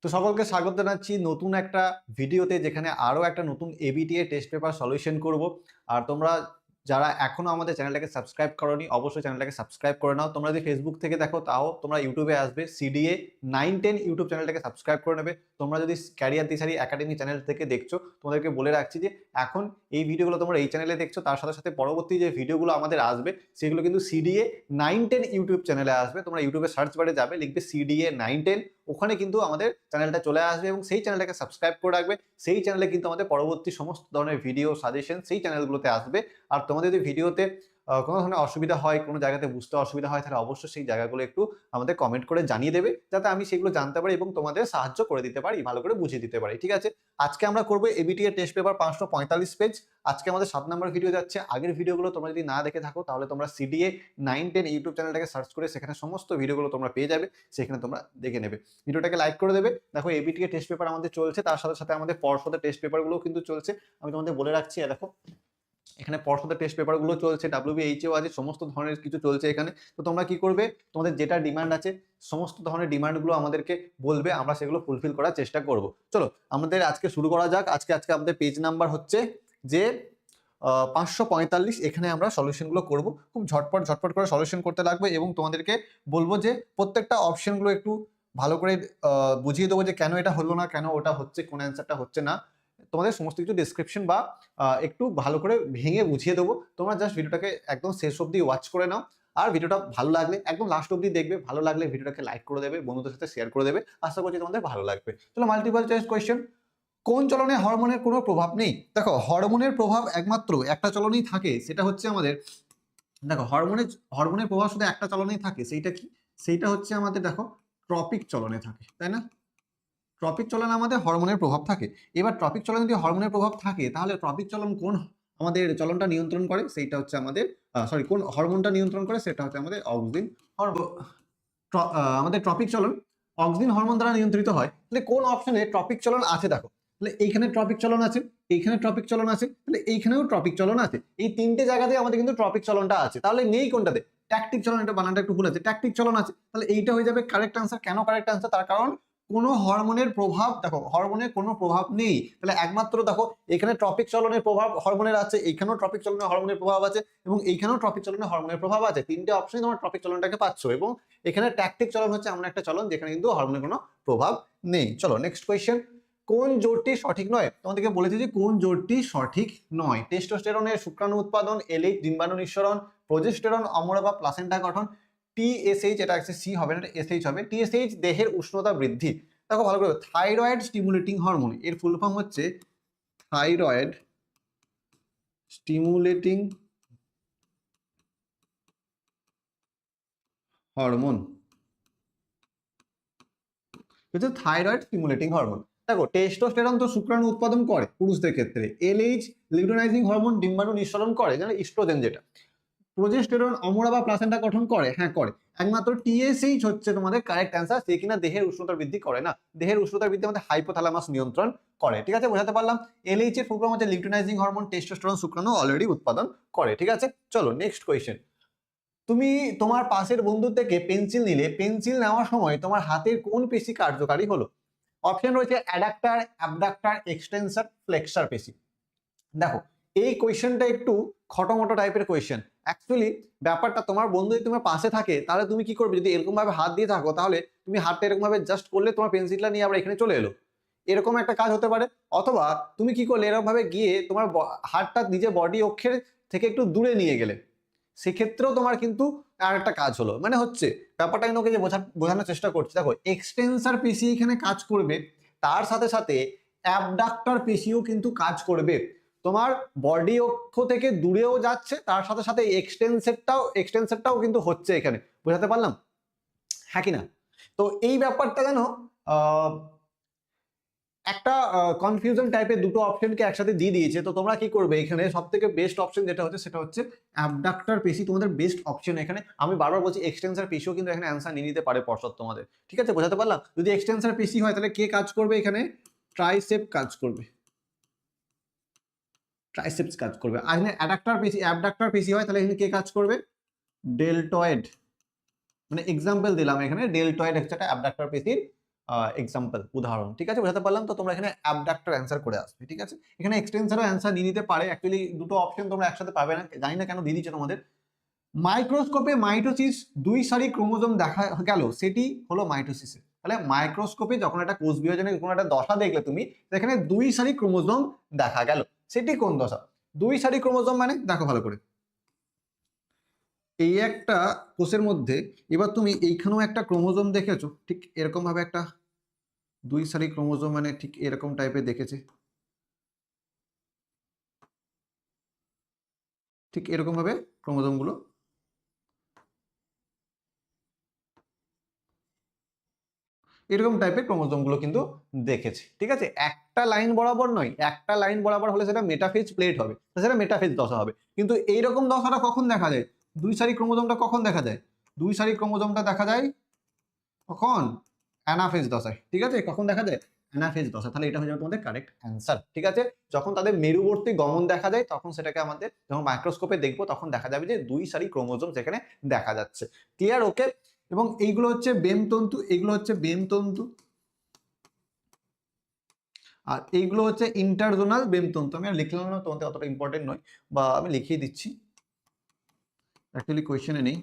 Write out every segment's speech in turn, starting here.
তো সকলকে স্বাগত জানাচ্ছি নতুন একটা ভিডিওতে, যেখানে আরো একটা নতুন এবিটিএ টেস্ট পেপার সলিউশন করব। আর তোমরা যারা এখনো আমাদের চ্যানেলটাকে সাবস্ক্রাইব করোনি, অবশ্যই চ্যানেলটাকে সাবস্ক্রাইব করে নাও। তোমরা যদি ফেসবুক থেকে দেখো তাও তোমরা ইউটিউবে আসবে, সিডিএ 910 ইউটিউব চ্যানেলটাকে সাবস্ক্রাইব করে নেবে। তোমরা যদি ক্যারিয়ার দিশারি একাডেমি চ্যানেল থেকে দেখছো, তোমাদেরকে বলে রাখছি যে এখন এই ভিডিওগুলো তোমরা এই চ্যানেলে দেখছো, তার সাথে সাথে পরবর্তী যে ভিডিওগুলো আমাদের আসবে সেগুলো কিন্তু সিডিএ 910 ইউটিউব চ্যানেলে আসবে। তোমরা ইউটিউবে সার্চ বারে যাবে, লিখবে সিডিএ 910, ওখানে কিন্তু আমাদের চ্যানেলটা চলে আসবে এবং সেই চ্যানেলটাকে সাবস্ক্রাইব করে রাখবে। সেই চ্যানেলে কিন্তু আমাদের পরবর্তী সমস্ত ধরনের ভিডিও সাজেশন সেই চ্যানেলগুলোতে আসবে। আর তোমাদের যদি ভিডিওতে কোনো ধরনের অসুবিধা হয়, কোনো জায়গাতে বুঝতে অসুবিধা হয়, তাহলে অবশ্যই সেই জায়গাগুলো একটু আমাদের কমেন্ট করে জানিয়ে দেবে, যাতে আমি সেগুলো জানতে পারি এবং তোমাদের সাহায্য করে দিতে পারি, ভালো করে বুঝিয়ে দিতে পারি। ঠিক আছে, আজকে আমরা করবো এবিটিএ টেস্ট পেপার 545 পেজ। আজকে আমাদের 7 নম্বর ভিডিও যাচ্ছে। আগের ভিডিওগুলো তোমরা যদি না দেখে থাকো তাহলে তোমরা সিডিএ 910 ইউটিউব চ্যানেলটাকে সার্চ করে সেখানে সমস্ত ভিডিওগুলো তোমরা পেয়ে যাবে, সেখানে তোমরা দেখে নেবে। ভিডিওটাকে লাইক করে দেবে। দেখো এবিটিএ টেস্ট পেপার আমাদের চলছে, তার সাথে সাথে আমাদের পর্ষদের টেস্ট পেপারগুলোও কিন্তু চলছে। আমি তোমাদের বলে রাখছি, দেখো এখানে পর্ষদের টেস্ট পেপারগুলো চলছে, ডাব্লিউবিএইচও আছে, সমস্ত ধরনের কিছু চলছে এখানে। তো তোমরা কি করবে, তোমাদের যেটা ডিমান্ড আছে সমস্ত ধরনের ডিমান্ডগুলো আমাদেরকে বলবে, আমরা সেগুলো ফুলফিল করার চেষ্টা করব। চলো আমাদের আজকে শুরু করা যাক। আজকে আমাদের পেজ নাম্বার হচ্ছে যে 545। এখানে আমরা সলিউশনগুলো করব, খুব ঝটপট করে সলিউশন করতে লাগবে এবং তোমাদেরকে বলবো যে প্রত্যেকটা অপশনগুলো একটু ভালো করে বুঝিয়ে দেবো যে কেন এটা হলো না, কেন ওটা হচ্ছে, কোন অ্যান্সারটা হচ্ছে না। তোমাদের সমস্ত কিছু ডিসক্রিপশন বা একটু ভালো করে ভেঙে বুঝিয়ে দেবো। তোমরা জাস্ট ভিডিওটাকে একদম শেষ অবধি ওয়াচ করে নাও। আর ভিডিওটা ভালো লাগলে একদম লাস্ট অবধি দেখবে, ভালো লাগলে ভিডিওটাকে লাইক করে দেবে, বন্ধুদের সাথে শেয়ার করে দেবে। আশা করছি তোমাদের ভালো লাগবে। চলো মাল্টিপল চয়েস কোয়েশ্চেন। কোন চলনে হরমোনের কোনো প্রভাব নেই? দেখো হরমোনের প্রভাব একমাত্র একটা চলনেই থাকে, সেটা হচ্ছে আমাদের, দেখো হরমোনের প্রভাব শুধু একটা চলনেই থাকে, সেইটা কি? সেইটা হচ্ছে আমাদের দেখো ট্রপিক চলনে থাকে, তাই না? ট্রপিক চলনে আমাদের হরমোনের প্রভাব থাকে। এবার ট্রপিক চলনে যদি হরমোনের প্রভাব থাকে, তাহলে ট্রপিক চলন কোন আমাদের চলনটা নিয়ন্ত্রণ করে? সেইটা হচ্ছে আমাদের কোন হরমোনটা নিয়ন্ত্রণ করে? সেটা হচ্ছে আমাদের অক্সিন হরমোন। আমাদের ট্রপিক চলন অক্সিন হরমোন দ্বারা নিয়ন্ত্রিত হয়। তাহলে কোন অপশনে ট্রপিক চলন আছে? দেখো তাহলে এইখানে ট্রপিক চলন আছে, এইখানে ট্রপিক চলন আছে, তাহলে এইখানেও ট্রপিক চলন আছে। এই তিনটে জায়গাতে আমাদের কিন্তু ট্রপিক চলনটা আছে। তাহলে নেই কোনটাতে? ট্যাকটিক চলন, এটা বানানটা একটু ভুল আছে, ট্যাকটিক চলন আছে। তাহলে এইটা হয়ে যাবে কারেক্ট আনসার। কেন কারেক্ট আনসার? তার কারণ কোনো হরমোনের প্রভাব, দেখো হরমোনের কোনো প্রভাব নেই। তাহলে একমাত্র দেখো এখানে ট্রপিক চলনের প্রভাব হরমোনের আছে, এইখানেও ট্রপিক চলনের হরমোনের প্রভাব আছে এবং এইখানেও ট্রপিক চলনের হরমোনের প্রভাব আছে। তিনটে অপশনে তোমার ট্রপিক চলনটাকে পাচ্ছ। এবং এখানে ট্যাকটিক চলন হচ্ছে এমন একটা চলন যেখানে কিন্তু হরমোনের কোনো প্রভাব নেই। চলো নেক্সট কোয়েশ্চেন। কোন জোটটি সঠিক নয়? তোমাদেরকে বলেছি যে কোন জোটটি সঠিক নয়। টেস্টোস্টেরনের শুক্রাণু উৎপাদন, এলএইচ ডিম্বাণু নিঃসরণ, প্রোজেস্টেরন অমরা বা প্লাসেন্টা গঠন, টিএসএইচ, এটা আছে সি হবে না, এসএইচ হবে। টিএসএইচ দেহের উষ্ণতা বৃদ্ধি। দেখো ভালো করে, থাইরয়েড স্টিমুলেটিং হরমোন, এর ফুল ফর্ম হচ্ছে thyroid stimulating hormone, thyroid stimulating hormone. দেখো টেস্টোস্টেরন তো শুক্রাণু উৎপাদন করে পুরুষদের ক্ষেত্রে, এলএইচ লিউটেনাইজিং হরমোন ডিম্বাণু নিঃসরণ করে, যেন ইস্ট্রোজেন যেটা। প্রোজেস্টেরন অমরা বা প্লাসেন্টা গঠন করে, হ্যাঁ করে। একমাত্র টিএসএইচ হচ্ছে তোমাদের কারেক্ট অ্যান্সার, সে কিনা দেহের উষ্ণতা বৃদ্ধি করে না। দেহের উষ্ণতা বৃদ্ধি আমাদের হাইপোথ্যালামাস নিয়ন্ত্রণ করে। ঠিক আছে, বোঝাতে পারলাম? এলএইচ এর ফুল ফর্ম হচ্ছে লিউটেনাইজিং হরমোন, টেস্টোস্টেরন শুক্রাণু অলরেডি উৎপাদন করে। ঠিক আছে, চলো নেক্সট কোয়েশ্চেন। তুমি তোমার পাশের বন্ধু থেকে পেন্সিল নিলে, পেন্সিল নেওয়ার সময় তোমার হাতের কোন পেশি কার্যকারী হলো? অপশন রয়েছে অ্যাডাক্টার, অ্যাবডাক্টার, এক্সটেন্সর, ফ্লেক্সার পেশি। দেখো এই কোয়েশ্চেনটা একটু খটোমটো টাইপের কোয়েশ্চেন। অ্যাকচুয়ালি ব্যাপারটা, তোমার বন্ধু যদি তোমার পাশে থাকে তাহলে তুমি কি করবে? যদি এরকম ভাবে হাত দিয়ে থাকো তাহলে তুমি হাতটা এরকম ভাবে জাস্ট করলে তোমার পেন্সিলটা নিয়ে আবার এখানে চলে এলো, এরকম একটা কাজ হতে পারে। অথবা তুমি কি করলে, এরকম ভাবে গিয়ে তোমার হাতটা নিজের বডি অক্ষের থেকে একটু দূরে নিয়ে গেলে, সেক্ষেত্রেও তোমার কিন্তু আর একটা কাজ হলো। মানে হচ্ছে ব্যাপারটা কিন্তু ওকে যে বোঝানোর চেষ্টা করছি। দেখো এক্সটেন্সার পেশি এখানে কাজ করবে, তার সাথে সাথে অ্যাবডাক্টর পেশিও কিন্তু কাজ করবে। তোমার বডি অক্ষ থেকে দূরেও যাচ্ছে, তার সাথে সাথে এক্সটেন্সারটাও কিন্তু হচ্ছে এখানে। বোঝাতে পারলাম? হ্যাঁ কিনা? তো এই ব্যাপারটা যেন একটা কনফিউশন টাইপের দুটো অপশনকে একসাথে দিয়ে দিয়েছে। তো তোমরা কি করবে, এখানে সব থেকে বেস্ট অপশন যেটা হচ্ছে সেটা হচ্ছে অ্যাবডাক্টর পেশি, তোমাদের বেস্ট অপশন এখানে। আমি বারবার বলছি এক্সটেন্সার পেশিও কিন্তু এখানে অ্যান্সার নিয়ে নিতে পারে পর্ষদ তোমাদের। ঠিক আছে, বোঝাতে পারলাম? যদি এক্সটেন্সার পেশি হয় তাহলে কে কাজ করবে? এখানে ট্রাইসেপ কাজ করবে, ট্রাইসেপস কাজ করবে। আর এখানে অ্যাবডাক্টর পেশি হয় তাহলে এখানে কে কাজ করবে? ডেলটয়েড। মানে এক্সাম্পল দিলাম, এখানে ডেলটয়েড হচ্ছে একটা অ্যাবডাক্টর পেশির এক্সাম্পল, উদাহরণ, ঠিক আছে, বোঝাতে পারলাম। তো তোমরা এখানে অ্যাবডাক্টর অ্যান্সার করে আসবে, ঠিক আছে। এখানে এক্সটেন্সারও অ্যান্সার নিয়ে নিতে পারে, অ্যাকচুয়ালি দুটো অপশন তোমরা একসাথে পাবে না, জানি না কেন দিয়ে দিচ্ছে তোমাদের। মাইক্রোস্কোপে মাইটোসিস 2 সারি ক্রোমোজোম দেখা গেল, সেটি হলো মাইটোসিস। তাহলে মাইক্রোস্কোপে যখন একটা কোষ বিভাজনের কোনো একটা দশা দেখলে তুমি, সেখানে 2 সারি ক্রোমোজোম দেখা গেল, সেটি কোন দশা? 2 সারি ক্রোমোজোম মানে দেখো ভালো করে, এই একটা কোষের মধ্যে এবার তুমি এইখানেও একটা ক্রোমোজোম দেখেছো, ঠিক এরকম ভাবে একটা 2 সারি ক্রোমোজোম মানে ঠিক এরকম টাইপের দেখেছে, ঠিক এরকম ভাবে ক্রোমোজোম গুলো এরকম টাইপের ক্রোমোজোম গুলো কিন্তু দেখেছে, ঠিক আছে। একটা লাইন বরাবর নয়, একটা লাইন বরাবর হলে সেটা মেটাফেজ প্লেট হবে, সেটা মেটাফেজ দশা হবে। কিন্তু এইরকম দশাটা কখন দেখা যায়? 2 সারি ক্রোমোজোমটা কখন দেখা যায়? 2 সারি ক্রোমোজোমটা দেখা যায় কখন? অ্যানাফেজ দশায়, ঠিক আছে। কখন দেখা যায়? অ্যানাফেজ দশা। তাহলে এটা হয়ে যাবে তোমাদের কারেক্ট অ্যান্সার, ঠিক আছে। যখন তাদের মেরুবর্তী গমন দেখা যায়, তখন সেটাকে আমাদের যখন মাইক্রোস্কোপে দেখবো, তখন দেখা যাবে যে 2 সারি ক্রোমোজোম সেখানে দেখা যাচ্ছে। ক্লিয়ার? ওকে। এবং এইগুলো হচ্ছে বেমতন্তু, এগুলো হচ্ছে বেমতন্তু, আর এইগুলো হচ্ছে ইন্টারজোনাল বেমতন্তু। আমি আর লিখলাম না, তোমাদের অতটা ইম্পর্টেন্ট নয়, বা আমি লিখিয়ে দিচ্ছি, অ্যাকচুয়ালি কোয়েশ্চেনে নেই।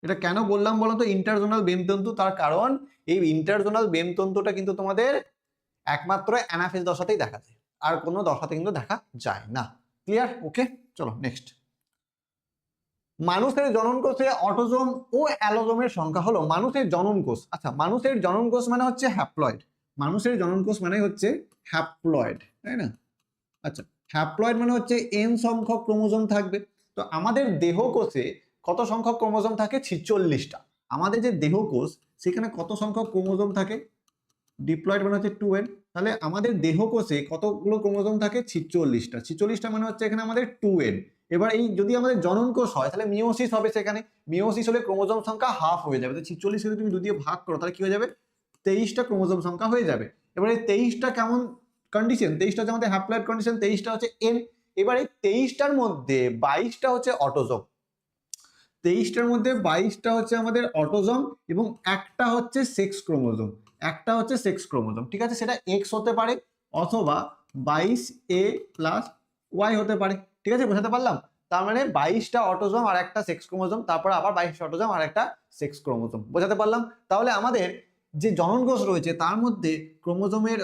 এটা কেন বললাম বলো তো ইন্টারজোনাল বেমতন্তু? তার কারণ এই ইন্টারজোনাল বেমতন্তুটা কিন্তু তোমাদের একমাত্র অ্যানাফেজ দশাতেই দেখা যায়, আর কোনো দশাতে কিন্তু দেখা যায় না। ক্লিয়ার? ওকে, চলো নেক্সট। মানুষের জননকোষে অটোজোম ও অ্যালোজোমের সংখ্যা হলো। মানুষের জননকোষ, আচ্ছা, মানুষের জননকোষ মানে হচ্ছে হ্যাপ্লয়েড। মানুষের জননকোষ মানে হচ্ছে হ্যাপ্লয়েড, তাই না? আচ্ছা, হ্যাপ্লয়েড মানে হচ্ছে n সংখ্যক ক্রোমোজোম থাকবে। তো আমাদের দেহকোষে কত সংখ্যক ক্রোমোজোম থাকে? 46টা। আমাদের যে দেহকোষ, সেখানে কত সংখ্যক ক্রোমোজোম থাকে? ডিপ্লয়েড মানে হচ্ছে 2n। তাহলে আমাদের দেহকোষে কতগুলো ক্রোমোজোম থাকে? 46টা। 46টা মানে হচ্ছে এখানে আমাদের 2n। এবার এই যদি আমাদের জননকোষ হয়, তাহলে মিওসিস হবে সেখানে। মিওসিস হলে ক্রোমোজোম সংখ্যা হাফ হয়ে যাবে। তো 46 কে তুমি 2 দিয়ে ভাগ করো, তাহলে কি হয়ে যাবে? 23টা ক্রোমোজোম সংখ্যা হয়ে যাবে। এবার এই 23টা কেমন কন্ডিশন? 23টা হচ্ছে আমাদের হ্যাপ্লয়েড কন্ডিশন, 23টা হচ্ছে n। এবার এই 23টার মধ্যে 22টা হচ্ছে অটোজোম। 23টার মধ্যে 22টা হচ্ছে আমাদের অটোজোম, এবং একটা হচ্ছে সেক্স ক্রোমোজোম। একটা হচ্ছে সেক্স ক্রোমোজোম, ঠিক আছে। সেটা এক্স হতে পারে, অথবা 22A প্লাস ওয়াই হতে পারে, ঠিক আছে। বোঝাতে পারলাম? তার মানে 22টা অটোজোম আর একটা সেক্স ক্রোমোজোম, তারপর আবার 22টা অটোজোম আর একটা সেক্স ক্রোমোজোম। বোঝাতে পারলাম? তাহলে আমাদের যে জননকোষ রয়েছে, তার মধ্যে ক্রোমোজোমের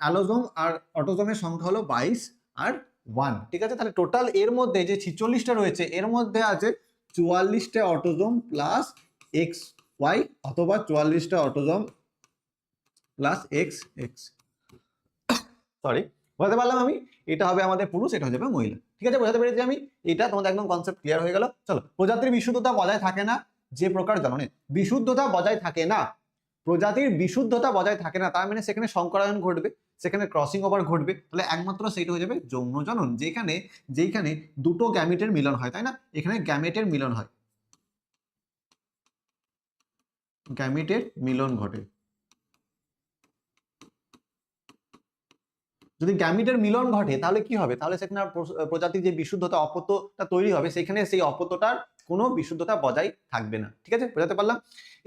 অ্যালোজোম আর অটোজোমের সংখ্যা হলো 22 আর 1, ঠিক আছে। তাহলে টোটাল এর মধ্যে যে 46টা রয়েছে, এর মধ্যে আছে 44টা অটোজোম প্লাস এক্স ওয়াই, অথবা 44টা autosome plus X X. Sorry, বোঝাতে পারলাম আমি? এটা হবে আমাদের পুরুষ, এটা হয়ে যাবে মহিলা, ঠিক আছে। বোঝাতে পেরেছি আমি? এটা তোমাদের একদম কনসেপ্ট ক্লিয়ার হয়ে গেল। চলো, প্রজাতির বিশুদ্ধতা বজায় থাকে না যে প্রকার জননে। বিশুদ্ধতা বজায় থাকে না, প্রজাতির বিশুদ্ধতা বজায় থাকে না, তার মানে সেখানে সংকরায়ন ঘটবে, সেখানে ক্রসিং ওভার ঘটবে। তাহলে একমাত্র সেইটা হয়ে যাবে যৌন জনন, যেখানে দুটো গ্যামেটের মিলন হয়, তাই না? এখানে গ্যামেটের মিলন হয়, গ্যামেটের মিলন ঘটে। যদি গ্যামিটের মিলন ঘটে, তাহলে কি হবে? তাহলে সেখানে প্রজাতির যে বিশুদ্ধতা, অপত্যটা তৈরি হবে, সেখানে সেই অপত্যটার কোনো বিশুদ্ধতা বজায় থাকবে না, ঠিক আছে। বোঝাতে পারলাম?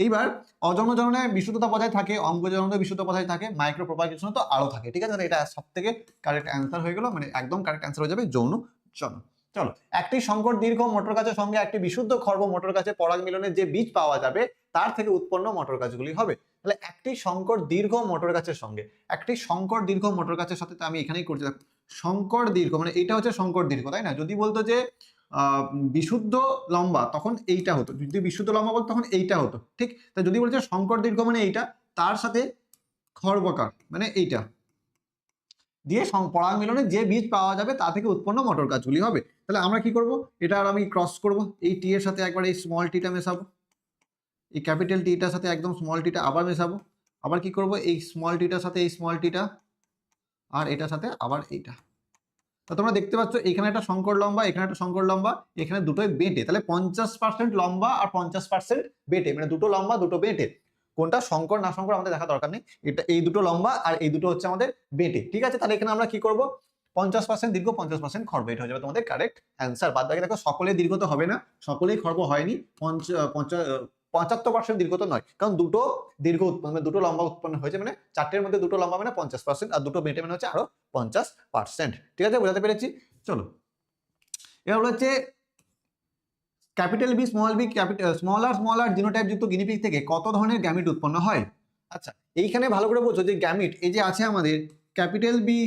এইবার অযৌন জননে বিশুদ্ধতা বজায় থাকে, অঙ্গ জননে বিশুদ্ধতা বজায় থাকে, মাইক্রো প্রপাগেশনে তো আরো থাকে, ঠিক আছে। এটা সব থেকে কারেক্ট অ্যান্সার হয়ে গেল, মানে একদম কারেক্ট অ্যান্সার হয়ে যাবে যৌন জনন। চলো, একটি সংকর দীর্ঘ মোটর গাছের সঙ্গে একটি বিশুদ্ধ খর্ব মোটর গাছে পরাগ মিলনের যে বীজ পাওয়া যাবে, তার থেকে উৎপন্ন মোটর গাছগুলি হবে। তাহলে একটি সংকর দীর্ঘ মোটর গাছের সঙ্গে একটি সংকর দীর্ঘ মোটর গাছের সাথে, আমি এখানেই করছি দেখো, সংকর দীর্ঘ মানে এটা হচ্ছে সংকর দীর্ঘ, তাই না? যদি বলতো যে বিশুদ্ধ লম্বা, তখন এইটা হতো। যদি বিশুদ্ধ লম্বা বলতো, তখন এইটা হতো, ঠিক। তা যদি বলছে সংকর দীর্ঘ মানে এইটা, তার সাথে খর্বকার মানে এইটা দিয়ে পরাগ মিলনে যে বীজ পাওয়া যাবে, তা থেকে উৎপন্ন মোটর গাছগুলি হবে। তাহলে আমরা কি করব? এটা আর আমি ক্রস করব, এই টি এর সাথে একবার এই স্মল টিটা মেশাবো, এই ক্যাপিটাল টিটার সাথে একদম স্মল টিটা আবার মেশাবো, আবার কি করব? এই স্মল টিটার সাথে এই স্মল টিটা, আর এটার সাথে আবার এইটা। তা তোমরা দেখতে পাচ্ছ এখানে একটা সংকর লম্বা, এখানে একটা সংকর লম্বা, এখানে দুটোই বেঁটে। তাহলে 50% লম্বা আর 50% বেঁটে, মানে দুটো লম্বা দুটো বেঁটে। কোনটা সংকর না সংকর আমাদের দেখা দরকার নেই, এটা এই দুটো লম্বা আর এই দুটো হচ্ছে আমাদের বেঁটে, ঠিক আছে। তাহলে এখানে আমরা কি করব? 50% দীর্ঘ, 50% খর্ব, এটা হয়ে যাবে তোমাদের কারেক্ট অ্যান্সার। বাদ বাকি দেখো, সকলের দীর্ঘ তো হবে না, সকলেই খর্ব হয়নি। 75% দীর্ঘ তো নয়, কারণ দুটো দীর্ঘ উৎপন্ন দুটো লম্বা উৎপন্ন হয়েছে, মানে চারটের মধ্যে দুটো লম্বা মানে 50%, আর দুটো বেটে মানে হচ্ছে আরো 50%। ঠিক আছে, বোঝাতে পেরেছি? চলো এবার হচ্ছে ক্যাপিটাল বি স্মল আর জিনোটাইপ যুক্ত গিনিপিগ থেকে কত ধরনের গ্যামিট উৎপন্ন হয়? আচ্ছা, এইখানে ভালো করে বোঝো যে গ্যামিট এই যে আছে আমাদের ক্যাপিটাল বি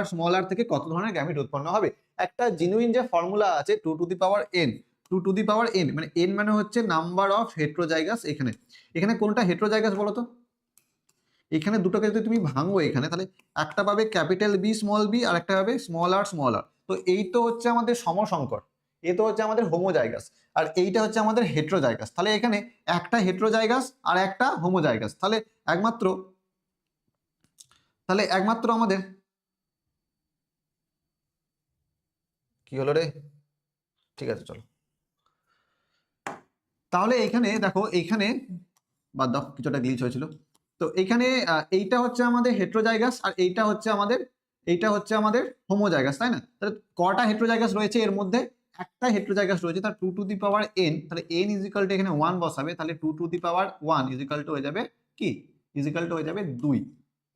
স্মল আর থেকে কত ধরনের গ্যামিট উৎপন্ন হবে। একটা জিনুইন যে ফর্মুলা আছে 2 to the power n, 2 to the power n মানে n মানে হচ্ছে নাম্বার অফ হেট্রোজাইগাস। এখানে কোনটা হেট্রোজাইগাস বলো তো? এখানে দুটোকে যদি তুমি ভাঙো এখানে, তাহলে একটা পাবে ক্যাপিটাল বি আর একটা পাবে স্মল আর। তো এই তো হচ্ছে আমাদের সমসংকর, এ তো হচ্ছে আমাদের হোমোজাইগাস, আর এইটা হচ্ছে আমাদের হেট্রোজাইগাস। তাহলে এখানে একটা হেট্রোজাইগাস আর একটা হোমোজাইগাস, তাহলে একমাত্র আমাদের কি হলো রে? ঠিক আছে চলো, তাহলে এখানে দেখো, এইখানে বাদ দাও, কিছুটা গ্লিচ হয়েছিল। তো এখানে এইটা হচ্ছে আমাদের হেট্রোজাইগাস আর এইটা হচ্ছে আমাদের হোমোজাইগাস, তাই না? তাহলে কটা হেট্রোজাইগাস রয়েছে এর মধ্যে? একটা হেট্রোজাইগাস রয়েছে, তার 2 টু দি পাওয়ার n, তাহলে n ইজিক্যাল টু এখানে 1 বসাবে, তাহলে 2 to the power 1 equal to হয়ে যাবে কি? ইজিক্যাল টু হয়ে যাবে 2,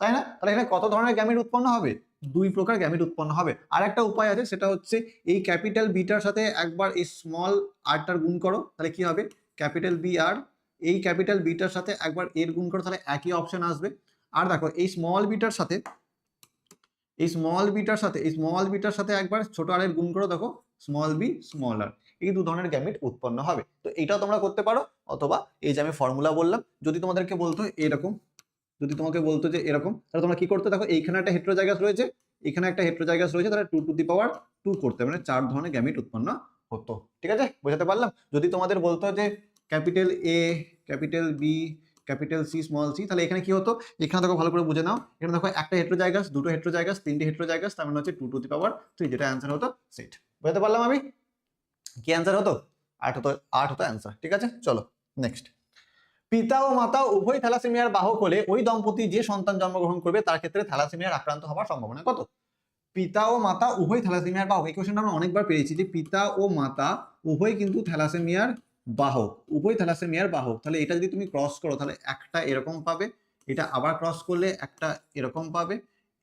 তাই না? তাহলে এখানে কত ধরনের গ্যামিট উৎপন্ন হবে? 2 প্রকার গ্যামিট উৎপন্ন হবে। আর একটা উপায় আছে, সেটা হচ্ছে এই ক্যাপিটাল বিটার সাথে একবার এই স্মল আরটার গুণ করো, তাহলে কি হবে? ক্যাপিটাল বি আর এই ক্যাপিটাল বিটার সাথে একবার এর গুণ করো, তাহলে একই অপশন আসবে। আর দেখো এই স্মল বিটার সাথে একবার ছোট আর এর গুণ করো, দেখো স্মল বি স্মল আর, এই দু ধরনের গ্যামিট উৎপন্ন হবে। তো এটাও তোমরা করতে পারো, অথবা এই যে আমি ফর্মুলা বললাম, যদি তোমাদেরকে বলতো এরকম, যদি তোমাকে বলতো যে এরকম, তাহলে তোমরা কি করতে? দেখো এইখানে একটা হেট্রোজাইগাস রয়েছে, এখানে একটা হেট্রোজাইগাস রয়েছে, তাহলে 2 টু দি পাওয়ার 2 করতে, মানে 4 ধরনের গ্যামিট উৎপন্ন হতো। ঠিক আছে, বোঝাতে পারলাম? যদি তোমাদের বলতো যে capital A, capital B, capital C, small C, তাহলে এখানে কি হতো? এখানে দেখো ভালো করে বুঝে নাও, এখানে দেখো একটা হেট্রোজাইগাস, দুটো হেট্রোজাইগাস, তিনটে হেট্রোজাইগাস, তার মানে হচ্ছে 2 টু দি পাওয়ার 3, যেটা অ্যান্সার হতো সেট। বোঝাতে পারলাম আমি? কি অ্যান্সার হতো? 8 হতো অ্যান্সার। ঠিক আছে, চলো নেক্সট। পিতা ও মাতা উভয় থ্যালাসেমিয়ার বাহক হলে ওই দম্পতি যে সন্তান জন্মগ্রহণ করবে তার ক্ষেত্রে থ্যালাসেমিয়ার আক্রান্ত হওয়ার সম্ভাবনা কত? পিতা ও মাতা উভয় থ্যালাসেমিয়ার বাহক, এই কোশ্চেনটা আমরা অনেকবার পেয়েছি যে পিতা ও মাতা উভয় কিন্তু থ্যালাসেমিয়ার বাহক, তাহলে এটা যদি তুমি ক্রস করো, তাহলে একটা এরকম পাবে, এটা আবার ক্রস করলে একটা এরকম পাবে,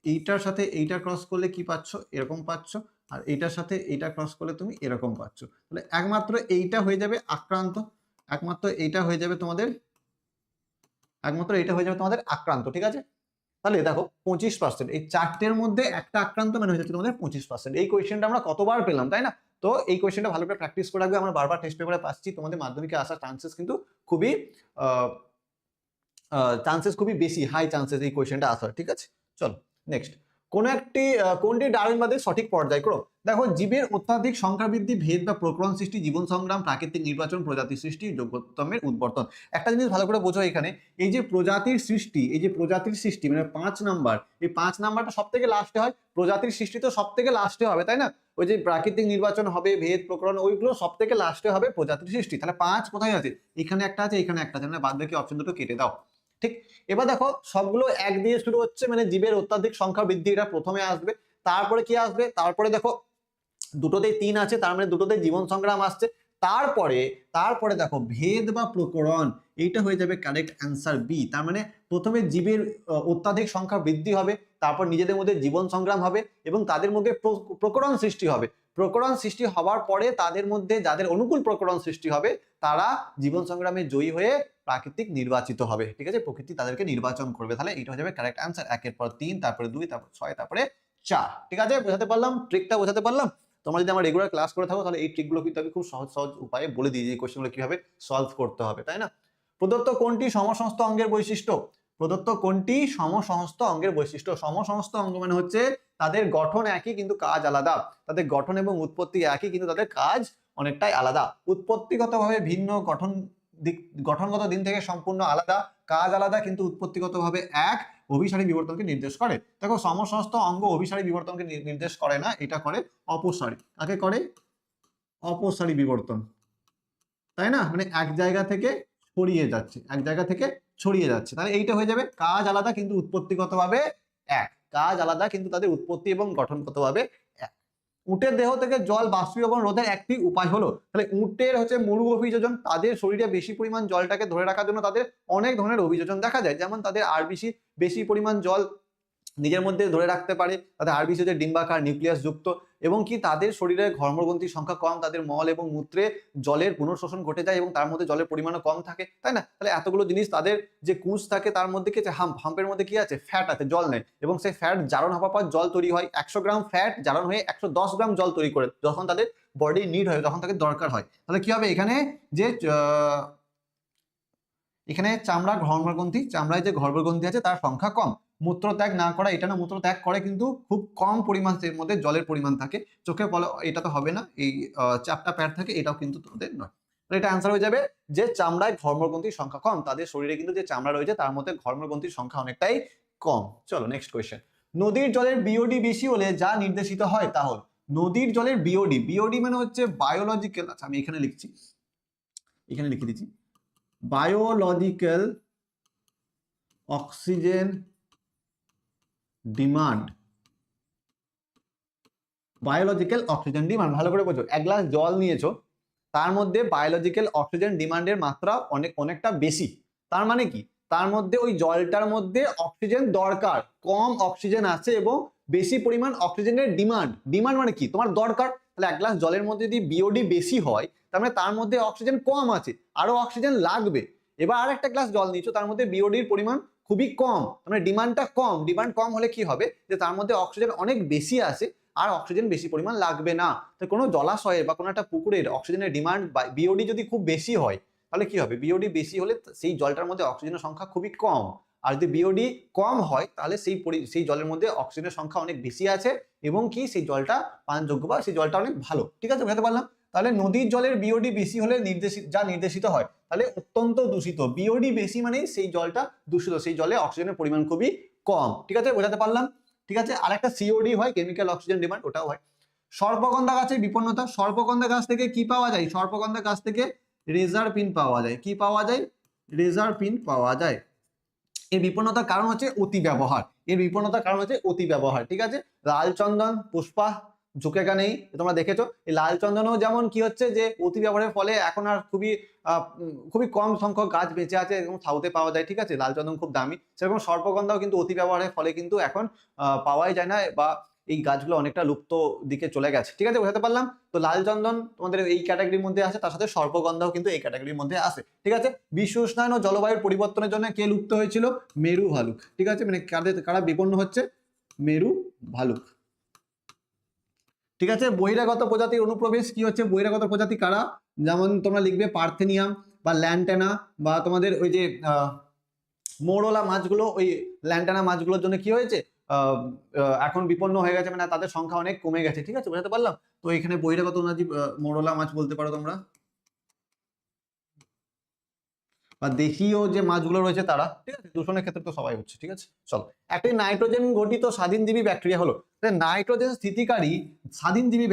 এইটার সাথে এইটা ক্রস করলে কি পাচ্ছ? এরকম পাচ্ছ, আর এইটার সাথে এইটা ক্রস করলে তুমি এরকম পাচ্ছ। তাহলে একমাত্র এইটা হয়ে যাবে আক্রান্ত, একমাত্র এইটা হয়ে যাবে তোমাদের আক্রান্ত। ঠিক আছে, তাহলে দেখো 25%, এই চারটের মধ্যে একটা আক্রান্ত মানে হয়ে যাচ্ছে তোমাদের 25%। এই কোয়েশ্চেনটা আমরা কতবার পেলাম, তাই না? তো এই কোয়েশ্চেনটা ভালো করে প্র্যাকটিস করে রাখবে, আমরা বারবার টেস্ট পেপারে পাচ্ছি, তোমাদের মাধ্যমিকে আসার চান্সেস কিন্তু খুবই বেশি, হাই চান্সেস এই কোয়েশ্চেনটা আসার। ঠিক আছে, চলো নেক্সট। কোনটি ডারউইনবাদের সঠিক পর্যায়ক্রম? দেখো, জীবের অত্যাধিক সংখ্যা বৃদ্ধি, ভেদ বা প্রকরণ সৃষ্টি, জীবন সংগ্রাম, প্রাকৃতিক নির্বাচন, প্রজাতি সৃষ্টি, যোগ্যতমের উদ্বর্তন। একটা জিনিস ভালো করে বোঝো, এখানে এই যে প্রজাতির সৃষ্টি মানে 5 নাম্বার, এই 5 নাম্বারটা সব থেকে লাস্টে হয়, প্রজাতির সৃষ্টি তো সব থেকে লাস্টে হবে, তাই না? ওই যে প্রাকৃতিক নির্বাচন হবে, ভেদ প্রকরণ, ওইগুলো সব থেকে লাস্টে হবে প্রজাতির সৃষ্টি। তাহলে 5 কোথায় আছে? এখানে একটা আছে, এখানে একটা আছে, মানে বাদ বাকি অপশন দুটো কেটে দাও। ঠিক, এবার দেখো সবগুলো 1 দিয়ে শুরু হচ্ছে, মানে জীবের অত্যাধিক সংখ্যা বৃদ্ধি, এটা প্রথমে আসবে। তারপরে কি আসবে? তারপরে দেখো দুটোতেই 3 আছে, তার মানে দুটোতেই জীবন সংগ্রাম আসছে। তারপরে দেখো ভেদ বা প্রকরণ, এইটা হয়ে যাবে কারেক্ট অ্যান্সার বি। তার মানে প্রথমে জীবের অত্যাধিক সংখ্যা বৃদ্ধি হবে, তারপর নিজেদের মধ্যে জীবন সংগ্রাম হবে, এবং তাদের মধ্যে প্রকরণ সৃষ্টি হবে। প্রকরণ সৃষ্টি হওয়ার পরে তাদের মধ্যে যাদের অনুকূল প্রকরণ সৃষ্টি হবে, তারা জীবন সংগ্রামে জয়ী হয়ে প্রাকৃতিক নির্বাচিত হবে। ঠিক আছে, প্রকৃতি তাদেরকে নির্বাচন করবে। তাহলে এটা হয়ে যাবে কারেক্ট অ্যান্সার। 1 এর পর 3, তারপরে 2, তারপর 6, তারপরে 4। ঠিক আছে, বোঝাতে পারলাম? ট্রিকটা বোঝাতে পারলাম? তোমরা যদি আমার রেগুলার ক্লাস করে থাকো, তাহলে এই ট্রিকগুলো কিন্তু আমি খুব সহজ উপায়ে বলে দিই যে এই কোশ্চেনগুলো কিভাবে সলভ করতে হবে, তাই না? প্রদত্ত কোনটি সমসমস্ত অঙ্গের বৈশিষ্ট্য? সমসমস্ত অঙ্গ মানে হচ্ছে তাদের গঠন একই কিন্তু কাজ আলাদা, তাদের গঠন এবং উৎপত্তি একই কিন্তু তাদের কাজ অনেকটাই আলাদা। উৎপত্তিগতভাবে ভিন্ন, গঠনগত দিন থেকে সম্পূর্ণ আলাদা, কাজ আলাদা কিন্তু উৎপত্তিগতভাবে এক, অভিসারী বিবর্তনকে নির্দেশ করে। দেখো, সমসমস্ত অঙ্গ অভিসারী বিবর্তনকে নির্দেশ করে না, এটা করে অপসারী। কাকে করে? অপসারী বিবর্তন, তাই না? মানে এক জায়গা থেকে ছড়িয়ে যাচ্ছে, তাহলে এইটা হয়ে যাবে কাজ আলাদা কিন্তু উৎপত্তিগতভাবে এক, কাজ আলাদা কিন্তু তাদের উৎপত্তি এবং গঠনগতভাবে এক। উটের দেহ থেকে জল বাষ্পীভবন রোধের একটি উপায় হলো। তাহলে উটের হচ্ছে মরু অভিযোজন, তাদের শরীরে বেশি পরিমাণ জলটাকে ধরে রাখার জন্য তাদের অনেক ধরনের অভিযোজন দেখা যায়, যেমন তাদের আরবিসি বেশি পরিমাণ জল নিজের মধ্যে ধরে রাখতে পারে, তাদের আরবিসি হচ্ছে ডিম্বাকার নিউক্লিয়াস যুক্ত, এবং কি তাদের শরীরে ধর্মগ্রন্থির সংখ্যা কম, তাদের মল এবং মূত্রে জলের পুনঃশোষণ ঘটে যায় এবং তার মধ্যে জলের পরিমাণও কম থাকে, তাই না? তাহলে এতগুলো জিনিস, তাদের যে কুঁজ থাকে তার মধ্যে কি আছে, হাম্পের মধ্যে কি আছে, ফ্যাট আছে, জল নেই, এবং সেই ফ্যাট জারণ হওয়ার পর জল তৈরি হয়। 100 গ্রাম ফ্যাট জারণ হয়ে 110 গ্রাম জল তৈরি করে যখন তাদের বডি নিড হয়, যখন তাদের দরকার হয়। তাহলে কি হবে এখানে, যে এখানে চামড়ায় যে ধর্মগ্রন্থি আছে তার সংখ্যা কম। মূত্রত্যাগ না করা, এটা না, মূত্রত্যাগ করে কিন্তু খুব কম পরিমাণের মধ্যে জলের পরিমাণ থাকে, চোখে বলো এটা তো হবে না, এই চাপটা প্যাড থাকে, এটাও কিন্তু তোমাদের নয়। এটা অ্যান্সার হয়ে যাবে যে চামড়ায় ধর্মগ্রন্থির সংখ্যা কম, তাদের শরীরে কিন্তু যে চামড়া রয়েছে তার মধ্যে ধর্মগ্রন্থির সংখ্যা অনেকটাই কম। চলো নেক্সট কোয়েশ্চেন। নদীর জলের বিওডি বেশি হলে যা নির্দেশিত হয় তা হল। নদীর জলের বিওডি মানে হচ্ছে বায়োলজিক্যাল, আচ্ছা আমি এখানে লিখছি, এখানে লিখে দিচ্ছি, biological oxygen demand. Biological oxygen demand ভালো করে বোঝো। এক গ্লাস জল নিয়েছো, তার মধ্যে বায়োলজিক্যাল অক্সিজেন ডিমান্ডের মাত্রা অনেকটা বেশি। তার মানে কি, তার মধ্যে ওই জলটার মধ্যে অক্সিজেন দরকার, কম অক্সিজেন আছে এবং বেশি পরিমাণ অক্সিজেনের ডিমান্ড মানে কি, তোমার দরকার। তাহলে এক গ্লাস জলের মধ্যে যদি বিওডি বেশি হয়, তার মানে তার মধ্যে অক্সিজেন কম আছে, আরো অক্সিজেন লাগবে। এবার আর একটা গ্লাস জল নিচ্ছ, তার মধ্যে বিওডির পরিমাণ খুবই কম, মানে ডিমান্ডটা কম। ডিমান্ড কম হলে কি হবে, যে তার মধ্যে অক্সিজেন অনেক বেশি আছে আর অক্সিজেন বেশি পরিমাণ লাগবে না। তো কোনো জলাশয়ের বা কোনো একটা পুকুরের অক্সিজেনের ডিমান্ড বা বিওডি যদি খুব বেশি হয়, তাহলে কি হবে, বিওডি বেশি হলে সেই জলটার মধ্যে অক্সিজেনের সংখ্যা খুবই কম। আর যদি বিওডি কম হয়, তাহলে সেই জলের মধ্যে অক্সিজেনের সংখ্যা অনেক বেশি আছে এবং কি সেই জলটা পানযোগ্য বা সেই জলটা অনেক ভালো। ঠিক আছে, বুঝতে পারলাম। তাহলে নদীর জলের বিওডি বেশি হলে নির্দেশিত হয়, তাহলে অত্যন্ত দূষিত। বিওডি বেশি মানে সেই জলটা দূষিত, সেই জলে অক্সিজেনের পরিমাণ খুবই কম। ঠিক আছে, বোঝাতে পারলাম। ঠিক আছে, আর একটা সিওডি হয়, কেমিক্যাল অক্সিজেন ডিমান্ড, ওটাও হয়। সর্পগন্ধা গাছের বিপন্নতা। সর্পগন্ধা গাছ থেকে কি পাওয়া যায়, সর্পগন্ধা গাছ থেকে রেজার পিন পাওয়া যায়। কি পাওয়া যায়, রেজার পিন পাওয়া যায়। এর বিপন্নতার কারণ হচ্ছে অতি ব্যবহার, ঠিক আছে। লাল চন্দন, পুষ্পা, ঝুঁকেগা নেই, তোমরা দেখেছো। এই লাল চন্দনও যেমন কি হচ্ছে, যে অতি ব্যবহারের ফলে এখন আর খুবই কম সংখ্যক গাছ বেঁচে আছে এবং সাউথে পাওয়া যায়। ঠিক আছে, লাল চন্দন খুব দামি। সেরকম সর্পগন্ধাও কিন্তু অতি ব্যবহারের ফলে কিন্তু এখন পাওয়াই যায় না, বা এই গাছগুলো অনেকটা লুপ্ত দিকে চলে গেছে। ঠিক আছে, বুঝতে পারলাম। তো লাল চন্দন তোমাদের এই ক্যাটাগরির মধ্যে আসে, তার সাথে সর্পগন্ধাও কিন্তু এই ক্যাটাগরির মধ্যে আসে। ঠিক আছে, বিশ্ব উষ্ণায়ন ও জলবায়ুর পরিবর্তনের জন্য কে লুপ্ত হয়েছিল, মেরু ভালুক। ঠিক আছে, মানে কারা বিপন্ন হচ্ছে, মেরু ভালুক। ঠিক আছে, বহিরাগত প্রজাতির অনুপ্রবেশ কি হচ্ছে, বহিরাগত প্রজাতি কারা, যেমন তোমরা লিখবে পার্থেনিয়াম বা ল্যান্টেনা, বা তোমাদের ওই যে মৌরলা মাছগুলো, ওই ল্যান্টেনা মাছগুলোর জন্য কি হয়েছে, এখন বিপন্ন হয়ে গেছে, মানে তাদের সংখ্যা অনেক কমে গেছে। ঠিক আছে, বুঝতে পারলাম। তো এখানে বহিরাগত মৌরলা মাছ বলতে পারো তোমরা, বা দেশীয় যে মাছগুলো রয়েছে তারা। ঠিক আছে, দূষণের ক্ষেত্রে তো সবাই হচ্ছে। ঠিক আছে, চলো। একটি নাইট্রোজেন ঘটিত স্বাধীনজীবী ব্যাকটেরিয়া হলো। নাইট্রোজেন স্থিতিকারী স্বাধীনজীবী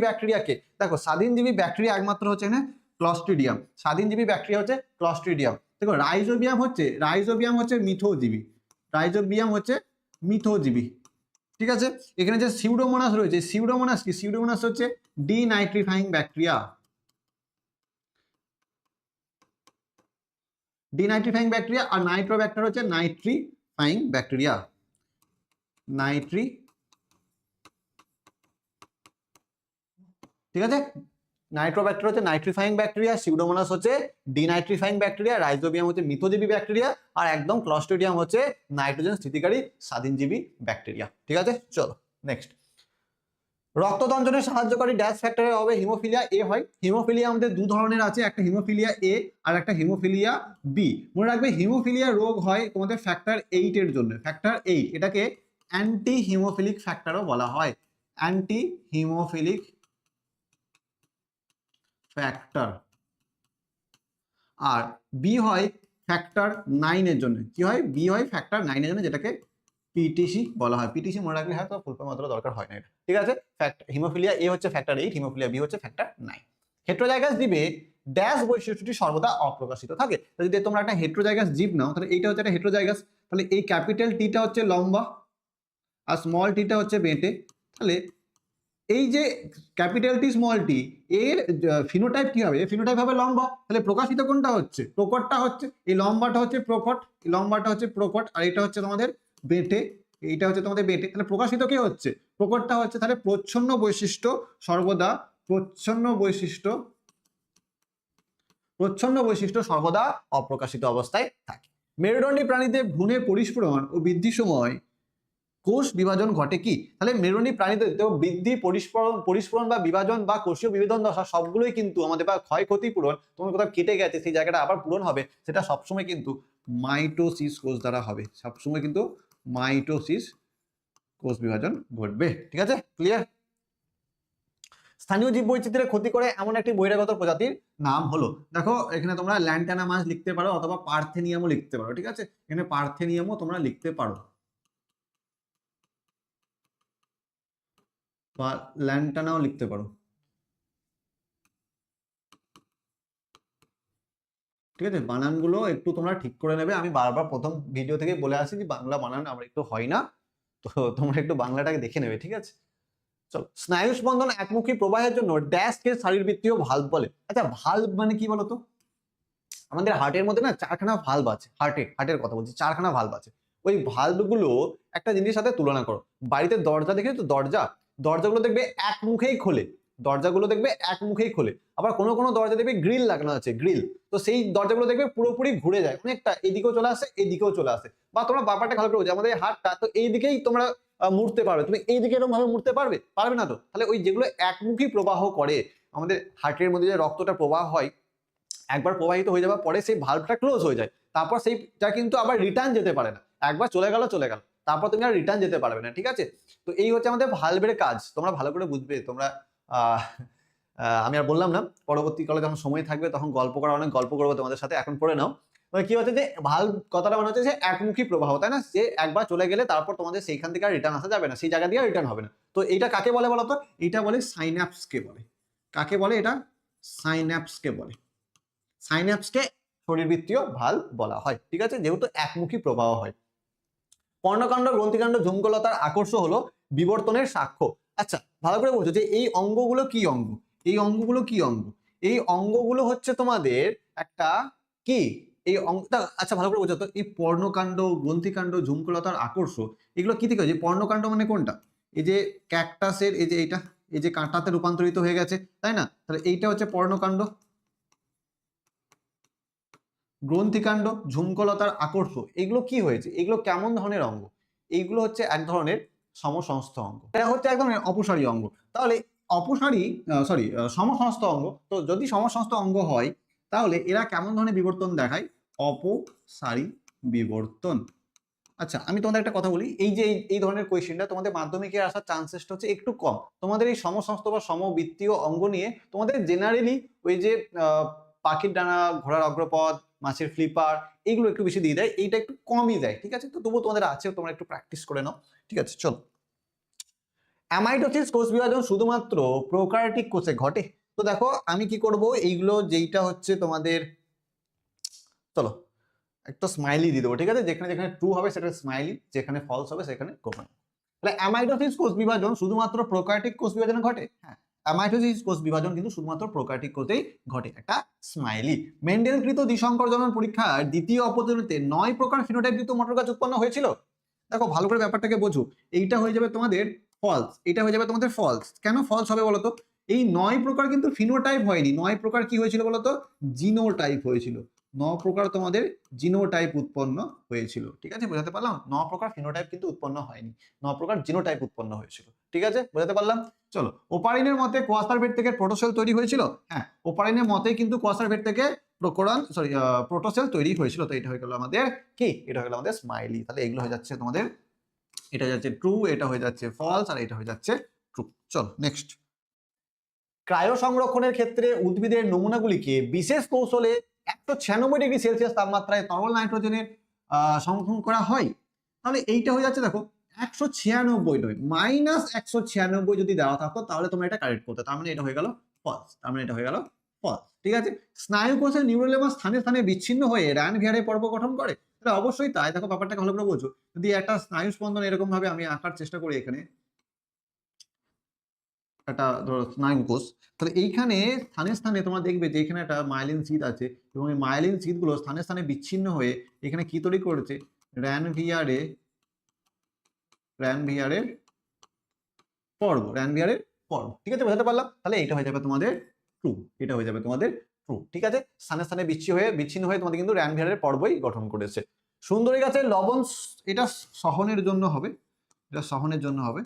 ব্যাকটেরিয়াকে দেখো, স্বাধীনজীবী ব্যাকটেরিয়া একমাত্র হচ্ছে এখানে ক্লস্ট্রিডিয়াম। স্বাধীনজীবী ব্যাকটেরিয়া হচ্ছে ক্লস্ট্রিডিয়াম। দেখো, রাইজোবিয়াম হচ্ছে মিথোজীবী। ঠিক আছে, এখানে যে সিউডোমোনাস রয়েছে, সিউডোমোনাস হচ্ছে ডিনাইট্রিফাইং ব্যাকটেরিয়া। Denitrifying bacteria. আর নাইট্রোব্যাক্টার হচ্ছে নাইট্রিফাইং ব্যাকটেরিয়া। ঠিক আছে, নাইট্রোব্যাক্টার হচ্ছে নাইট্রিফাইং ব্যাকটেরিয়া, সিউডোমোনাস হচ্ছে ডিনাইট্রিফাইং ব্যাকটেরিয়া, রাইজোবিয়াম হচ্ছে মিথোজীবী ব্যাকটেরিয়া, আর একদম ক্লস্ট্রিডিয়াম হচ্ছে নাইট্রোজেন স্থিতিকারী স্বাধীনজীবী ব্যাকটেরিয়া। ঠিক আছে, চলো নেক্সট। রক্তদঞ্জনে সাহায্যকারী ড্যাশ ফ্যাক্টরে হবে হিমোফিলিয়া এ হয়। হিমোফিলিয়া আমাদের দু ধরনের আছে, একটা হিমোফিলিয়া এ আর একটা হিমোফিলিয়া বি। মনে রাখবে, হিমোফিলিয়া রোগ হয় তোমাদের ফ্যাক্টর 8 এর জন্য। ফ্যাক্টর 8 এটাকে অ্যান্টি হিমোফিলিক ফ্যাক্টরও বলা হয়, অ্যান্টি হিমোফিলিক ফ্যাক্টর। আর বি হয় ফ্যাক্টর 9 এর জন্য। কি হয়, বি হয় ফ্যাক্টর 9 এর জন্য, যেটাকে পিটিসি বলা হয়। পিটিসি মনে রাখলে হয়, তো ফুল ফর্ম অতটা দরকার হয় না এটা। ঠিক আছে, হিমোফিলিয়া এ হচ্ছে ফ্যাক্টর 8, হিমোফিলিয়া বি হচ্ছে ফ্যাক্টর 9। হেট্রোজাইগাস জীবে ড্যাশ বৈশিষ্ট্যটি সর্বদা অপ্রকাশিত থাকে। যদি তোমরা একটা হেট্রোজাইগাস জীব নাও, তাহলে এইটা হচ্ছে একটা হেট্রোজাইগাস। তাহলে এই ক্যাপিটাল টিটা হচ্ছে লম্বা আর স্মল টিটা হচ্ছে বেঁটে। তাহলে এই যে ক্যাপিটাল টি স্মল টি এর ফিনোটাইপ কি হবে? ফিনোটাইপ হবে লম্বা। তাহলে প্রকাশিত কোনটা হচ্ছে? প্রকটটা হচ্ছে। এই লম্বাটা হচ্ছে প্রকট, এই লম্বাটা হচ্ছে প্রকট, আর এটা হচ্ছে তোমাদের বেঁটে, এইটা হচ্ছে তোমাদের বেঁটে। তাহলে প্রকাশিত কে হচ্ছে? প্রকটটা হচ্ছে। তাহলে প্রচ্ছন্ন বৈশিষ্ট্য সর্বদা, প্রচ্ছন্ন বৈশিষ্ট্য সর্বদা অপ্রকাশিত অবস্থায় থাকে। মেরুদণ্ডী প্রাণীতে ভ্রূণের পরিস্ফুরণ ও বৃদ্ধির সময় কোষ বিভাজন ঘটে কি? তাহলে মেরুদণ্ডী প্রাণীতে বৃদ্ধি, পরিস্ফুরণ বা বিভাজন বা কোষীয় বিভাজন দশা সবগুলোই কিন্তু আমাদের, বা ক্ষয়ক্ষতি পূরণ, তোমার কোথাও কেটে গেছে সেই জায়গাটা আবার পূরণ হবে, সেটা সবসময় কিন্তু মাইটোসিস কোষ দ্বারা হবে। সবসময় কিন্তু মাইটোসিস কোষ বিভাজন ঘটবে। ঠিক আছে, ক্লিয়ার? স্থানীয় জীববৈচিত্র্যের ক্ষতি করে এমন একটি বহিরাগত প্রজাতির নাম হলো, দেখো এখানে তোমরা ল্যান্টানা মাছ লিখতে পারো অথবা পার্থেনিয়ামও লিখতে পারো। ঠিক আছে, এখানে পার্থেনিয়ামও তোমরা লিখতে পারো বা ল্যান্টানাও লিখতে পারো। ঠিক আছে, বানানগুলো একটু তোমরা ঠিক করে নেবে। আমি বারবার প্রথম ভিডিও থেকে বলে আসি যে বাংলা বানান আমার একটু হয় না, তো তোমরা একটু বাংলাটাকে দেখে নেবে। ঠিক আছে, চলো। স্নায়ু স্পন্দন একমুখী প্রবাহের জন্য ড্যাশকে শারীরবৃত্তীয় ভালভ বলে। আচ্ছা, ভালভ মানে কি বলতো? আমাদের হার্টের মধ্যে না 4খানা ভালভ আছে। হার্টের কথা বলছি, 4খানা ভালভ আছে। ওই ভালভগুলো একটা জিনিসের সাথে তুলনা করো। বাড়িতে দরজা দেখে তো, দরজাগুলো দেখবে এক মুখেই খোলে, দরজাগুলো দেখবে এক মুখেই খোলে। আবার কোনো কোনো দরজা দেখবে গ্রিল লাগানো আছে, গ্রিল, তো সেই দরজাগুলো দেখবে পুরোপুরি ঘুরে যায়, অনেকটা এদিকেও চলে আসে এদিকেও চলে আসে। বা তোমরা ব্যাপারটা ভালো করে বোঝো, আমাদের হাতটা তো এইদিকেই তোমরা মুড়তে পারবে, তুমি এইদিকে এরকম ভাবে মুড়তে পারবে? পারবে না তো। তাহলে ওই যেগুলো একমুখী প্রবাহ করে, আমাদের হার্টের মধ্যে যে রক্তটা প্রবাহ হয়, একবার প্রবাহিত হয়ে যাওয়ার পরে সেই ভালভটা ক্লোজ হয়ে যায়, তারপর সেইটা কিন্তু আবার রিটার্ন যেতে পারে না। একবার চলে গেল, তারপর তুমি আর রিটার্ন যেতে পারবে না। ঠিক আছে, তো এই হচ্ছে আমাদের ভালভের কাজ, তোমরা ভালো করে বুঝবে। তোমরা আমি আর বললাম না, পরবর্তীকালে যখন সময় থাকবে তখন অনেক গল্প করবো তোমাদের সাথে, এখন পড়ে নাও। কি হচ্ছে যে ভালভ কথাটা মানে হচ্ছে যে একমুখী প্রবাহ, তাই না? যে একবার চলে গেলে তারপর তোমাদের সেইখান থেকে আর রিটার্ন আসা যাবে না, সেই জায়গা দিয়ে রিটার্ন হবে না। তো এইটা কাকে বলে বলতো? এটা বলে সাইন্যাপসকে বলে। কাকে বলে? এটা সাইন্যাপসকে বলে। সাইন্যাপসকে শরীরবৃত্তীয় ভালভ বলা হয়। ঠিক আছে, যেহেতু একমুখী প্রবাহ হয়। পর্ণকাণ্ড, গ্রন্থিকাণ্ড, ঝুমকলতার আকর্ষ হলো বিবর্তনের সাক্ষ্য। আচ্ছা, ভালো করে বলছো যে এই অঙ্গগুলো কি অঙ্গ? এই অঙ্গগুলো কি অঙ্গ? এই অঙ্গগুলো হচ্ছে তোমাদের একটা কি, এই অঙ্গটা, আচ্ছা ভালো করে বোঝো তো, এই পর্ণকাণ্ড, গ্রন্থিকাণ্ড, ঝুমকলতার আকর্ষ, এগুলো কি থেকে হয়েছে? পর্ণকাণ্ড মানে কোনটা? এই যে ক্যাকটাসের এই যে এইটা, এই যে কাঁটাতে রূপান্তরিত হয়ে গেছে, তাই না? তাহলে এইটা হচ্ছে পর্ণকাণ্ড। গ্রন্থিকাণ্ড, ঝুমকলতার আকর্ষ, এগুলো কি হয়েছে? এগুলো কেমন ধরনের অঙ্গ? এইগুলো হচ্ছে এক ধরনের সমসংস্থ অঙ্গ, এটা হচ্ছে এক ধরনের অপসারী অঙ্গ। তাহলে অপসারী, সমসংস্থ অঙ্গ, তো যদি সমসংস্থ অঙ্গ হয় তাহলে এরা কেমন ধরনের বিবর্তন দেখায়? অপসারী বিবর্তন। আচ্ছা, আমি তোমাদের একটা কথা বলি, এই যে এই ধরনের কোয়েশ্চেনটা তোমাদের মাধ্যমিকে আসার চান্সেসটা হচ্ছে একটু কম। তোমাদের এই সমসংস্থ বা সমবৃত্তীয় অঙ্গ নিয়ে তোমাদের জেনারেলি ওই যে পাখির ডানা, ঘোড়ার অগ্রপদ, মাছের ফ্লিপার, এইগুলো একটু বেশি দিয়ে দেয়, এইটা একটু কমই দেয়। ঠিক আছে, তো তবুও তোমাদের আছে, তোমরা একটু প্র্যাকটিস করে নাও। ঠিক আছে, চলো। অ্যামাইটোসিস কোষ বিভাজন শুধুমাত্র প্রোক্যারিওটিক কোষে ঘটে। তো দেখো আমি কি করব, এইগুলো যেইটা হচ্ছে তোমাদের, চলো একটা স্মাইলি দিয়ে দেবো। ঠিক আছে, যেখানে যেখানে ট্রু হবে সেটা স্মাইলি, যেখানে ফলস হবে সেখানে কোপান। তাহলে অ্যামাইটোসিস কোষ বিভাজন শুধুমাত্র প্রোক্যারিওটিক কোষ বিভাজনে ঘটে। হ্যাঁ, অ্যামাইটোসিস কোষ বিভাজন কিন্তু শুধুমাত্র প্রোক্যারিওটিক কোষেই ঘটে, একটা স্মাইলি। মেন্ডেলকৃত দ্বিসংকর জনন পরীক্ষার দ্বিতীয় অপদ্ধতিতে 9 প্রকার ফিনোটাইপযুক্ত মটর গাছ উৎপন্ন হয়েছিল। দেখো ভালো করে ব্যাপারটাকে বোঝো, এইটা হয়ে যাবে তোমাদের ফলস, এটা হয়ে যাবে তোমাদের ফলস। কেন ফলস হবে বলতো? এই 9 প্রকার কিন্তু ফিনোটাইপ হয়নি, 9 প্রকার কি হয়েছিল বলতো? জিনোটাইপ হয়েছিল। 9 প্রকার তোমাদের জিনোটাইপ উৎপন্ন হয়েছিল। ঠিক আছে, বোঝাতে পারলাম? 9 প্রকার ফিনোটাইপ কিন্তু উৎপন্ন হয়নি, 9 প্রকার জিনোটাইপ উৎপন্ন হয়েছিল। ঠিক আছে, বোঝাতে পারলাম? চলো, ওপারিনের মতে কোয়াসার ভেট থেকে প্রোটোসেল তৈরি হয়েছিল। হ্যাঁ, ওপারিনের মতে কিন্তু কোয়াসার ভেট থেকে প্রোটোসেল তৈরি হয়েছিল। তো এটা হয়ে গেল আমাদের কি, এটা হয়ে গেল আমাদের স্মাইলি। তাহলে এগুলো হয়ে যাচ্ছে তোমাদের, এটা যাচ্ছে ট্রু, এটা হয়ে যাচ্ছে ফলস, আর এটা হয়ে যাচ্ছে ট্রু। চলো নেক্সট। ক্রায়ো সংরক্ষণের ক্ষেত্রে উদ্ভিদের নমুনাগুলিকে বিশেষ কৌশলে 196 ডিগ্রি সেলসিয়াস তাপমাত্রায় তরল নাইট্রোজেনের সংরক্ষণ করা হয়। তাহলে এইটা হয়ে যাচ্ছে, দেখো 196 নয়, -196 যদি দেওয়া থাকতো তাহলে তোমরা এটা কারেক্ট করতে, তার মানে এটা হয়ে গেল ফলস, তার মানে এটা হয়ে গেল ফলস। ঠিক আছে, স্নায়ু কোষের নিউরোলেমা স্থানে স্থানে বিচ্ছিন্ন হয়ে রানভিয়ারে পর্ব গঠন করে। তাহলে অবশ্যই তাই। দেখো ব্যাপারটাকে ভালো করে বোঝো, যদি একটা স্নায়ু স্পন্দন এরকম ভাবে আমি আঁকার চেষ্টা করি এখানে, একটা ধরো স্নায়ু কোষ, তাহলে এইখানে স্থানে স্থানে তোমরা দেখবে যে এখানে একটা মাইলিন শীথ আছে এবং এই মাইলিন শীথগুলো স্থানে স্থানে বিচ্ছিন্ন হয়ে এখানে কি তৈরি করেছে, র্যানভিয়ারের পর্ব। ঠিক আছে, বোঝাতে পারলাম? তাহলে এটা হয়ে যাবে তোমাদের ট্রু, এটা হয়ে যাবে তোমাদের ট্রু। ঠিক আছে, স্থানে স্থানে বিচ্ছিন্ন হয়ে তোমাদের কিন্তু র্যানভিয়ারের পর্বই গঠন করেছে। সুন্দরী গাছের লবণ, এটা সহনের জন্য হবে, এটা সহনের জন্য হবে।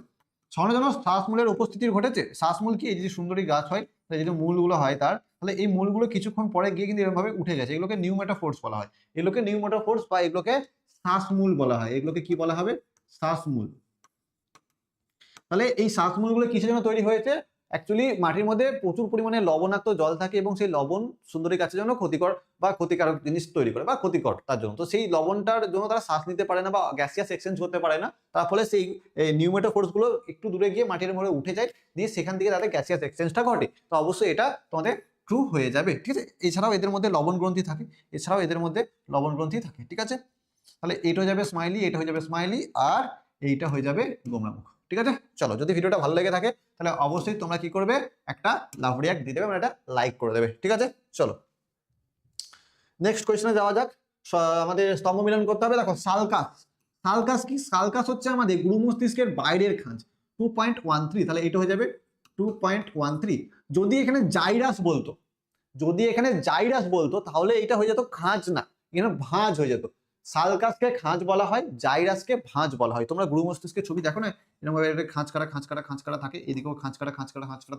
সহনের জন্য শ্বাসমূলের উপস্থিতির ঘটেছে। শ্বাসমূল কি, এই যে সুন্দরী গাছ হয়, যে মূলগুলো হয় তার, তাহলে এই মূলগুলো কিছুক্ষণ পরে গিয়ে কিন্তু এরকম ভাবে উঠে গেছে, এগুলোকে নিউমেটোফোর্স বলা হয়। এগুলোকে নিউমেটোফোর্স বা এগুলোকে শ্বাসমূল বলা হয়। এগুলোকে কি বলা হবে? শ্বাসমূল। তাহলে এই শ্বাসমূলগুলো কিসের জন্য তৈরি হয়েছে? অ্যাকচুয়ালি মাটির মধ্যে প্রচুর পরিমাণে লবণাক্ত জল থাকে এবং সেই লবণ সুন্দরী গাছের জন্য ক্ষতিকর বা ক্ষতিকারক জিনিস তৈরি করে বা ক্ষতিকর তার জন্য। তো সেই লবণটার জন্য তারা শ্বাস নিতে পারে না বা গ্যাসিয়াস এক্সচেঞ্জ করতে পারে না, তার ফলে সেই নিউমেটোফোর্স গুলো একটু দূরে গিয়ে মাটির মধ্যে উঠে যায়, দিয়ে সেখান থেকে তাদের গ্যাসিয়াস এক্সচেঞ্জটা ঘটে। তো অবশ্যই এটা তোমাদের ট্রু হয়ে যাবে। ঠিক আছে, এছাড়াও এদের মধ্যে লবণ গ্রন্থি থাকে, ঠিক আছে। তাহলে এইটা হয়ে যাবে স্মাইলি, এটা হয়ে যাবে স্মাইলি, আর এইটা হয়ে যাবে গোমরামুখ। ঠিক আছে, চলো, যদি ভিডিওটা ভালো লেগে থাকে তাহলে অবশ্যই তোমরা কি করবে, একটা লাভ রিয়াক্ট দিয়ে দেবে, মানে একটা লাইক করে দেবে। ঠিক আছে, চলো নেক্সট কোয়েশ্চনে যাওয়া যাক। আমাদের স্তম্ভ মিলন করতে হবে। দেখো সালকাস কি? সালকাস হচ্ছে আমাদের গুরু মস্তিষ্কের বাইরের খাঁজ, 2.13। তাহলে এটা হয়ে যাবে 2.13। যদি এখানে জাইরাস বলতো তাহলে এটা হয়ে যেত খাঁজ না, এখানে ভাঁজ হয়ে যেত। সালকাসকে খাঁজ বলা হয়, জাইরাসকে ভাঁজ বলা হয়। তোমরা গুরু মস্তিষ্কের ছবি দেখো না, এরকম ভাবে খাঁজ কাটা থাকে, এদিকেও খাঁজ কাটা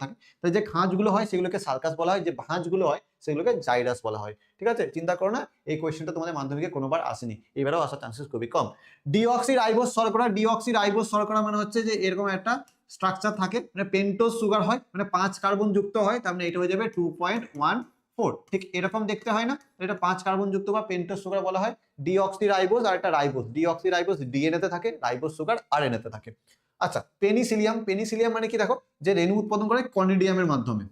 থাকে। তাই যে খাঁজগুলো হয় সেগুলোকে সালকাস বলা হয়, যে ভাঁজগুলো হয় সেগুলোকে জাইরাস বলা হয়। ঠিক আছে, চিন্তা করো না, এই কোয়েশ্চেনটা তোমাদের মাধ্যমিকে কোনোবার আসেনি, এবারেও আসার চান্সেস খুবই কম। ডিঅক্সিরাইবোজ শর্করা মানে হচ্ছে যে এরকম একটা স্ট্রাকচার থাকে, মানে পেন্টোজ সুগার হয়, মানে 5 কার্বন যুক্ত হয়, তার মানে এটা হয়ে যাবে 2.14। ঠিক এরকম দেখতে হয় না, এটা 5 কার্বন যুক্ত বা পেন্টোজ সুগার বলা হয়। ডিঅক্সিরাইবোজ আর একটা রাইবোজ, ডিঅক্সিরাইবোজ ডিএনএ তে থাকে, রাইবোজ সুগার আরএনএ তে থাকে। আচ্ছা, পেনিসিলিয়াম মানে কি? দেখো, যে রেণু উৎপাদন করে কনিডিয়ামের মাধ্যমে,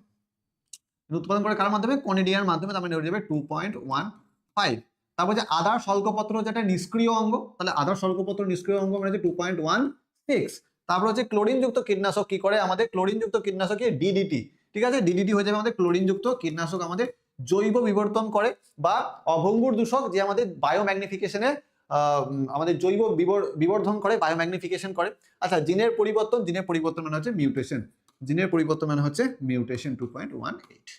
কার মাধ্যমে? কনিডিয়ামের মাধ্যমে, তার মানে হয়ে যাবে 2.15। তারপর যে আদার শল্কপত্র, যেটা নিষ্ক্রিয় অঙ্গ, তাহলে আদার শল্কপত্র নিষ্ক্রিয় অঙ্গ মানে 2.16। তারপর হচ্ছে ক্লোরিনযুক্ত কীটনাশক কি করে আমাদের? ক্লোরিনযুক্ত কীটনাশক ডিডিটি। ঠিক আছে, ডিডিটি হয়ে যাবে আমাদের ক্লোরিনযুক্ত কীটনাশক, আমাদের জৈব বিবর্তন করে বা অভঙ্গুর দূষক, যে আমাদের বায়োম্যাগনিফিকেশনে আমাদের জৈব বিবর্ধন করে, বায়োম্যাগনিফিকেশন করে। আচ্ছা, জিনের পরিবর্তন মানে হচ্ছে মিউটেশন, 2.18।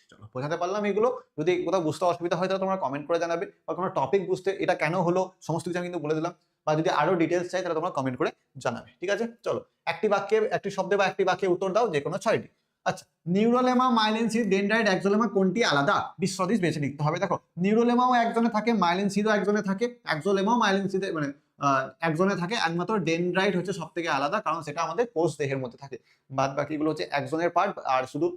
চলো, বোঝাতে পারলাম এগুলো? যদি কোথাও বুঝতে অসুবিধা হয় তাহলে তোমরা কমেন্ট করে জানাবে, বা কোনো টপিক বুঝতে এটা কেন হলো সমস্ত কিছু আমি কিন্তু বলে দিলাম, বা যদি আরো ডিটেলস চাই তাহলে তোমরা কমেন্ট করে জানাবে। ঠিক আছে, চলো একটি শব্দে বা একটি বাক্যে উত্তর দাও, যে কোনো 6টি। আচ্ছা, নিউরোলেমা, মাইলিন সিড, ডেনড্রাইট, এক্সোলেমা কোনটি আলাদা? বিসদৃশ বেছে লিখতে হবে। দেখো, নিউরোলেমাও একজনে থাকে, মাইলিন সিডও একজনে থাকে, এক্সোলেমাও মাইলিন সিডে মানে একজনে থাকে। একমাত্র ডেনড্রাইট হচ্ছে সব থেকে আলাদা, কারণ সেটা আমাদের কোষ দেহের মধ্যে থাকে। বাদ বাকিগুলো হচ্ছে একজনের পার্ট, আর শুধু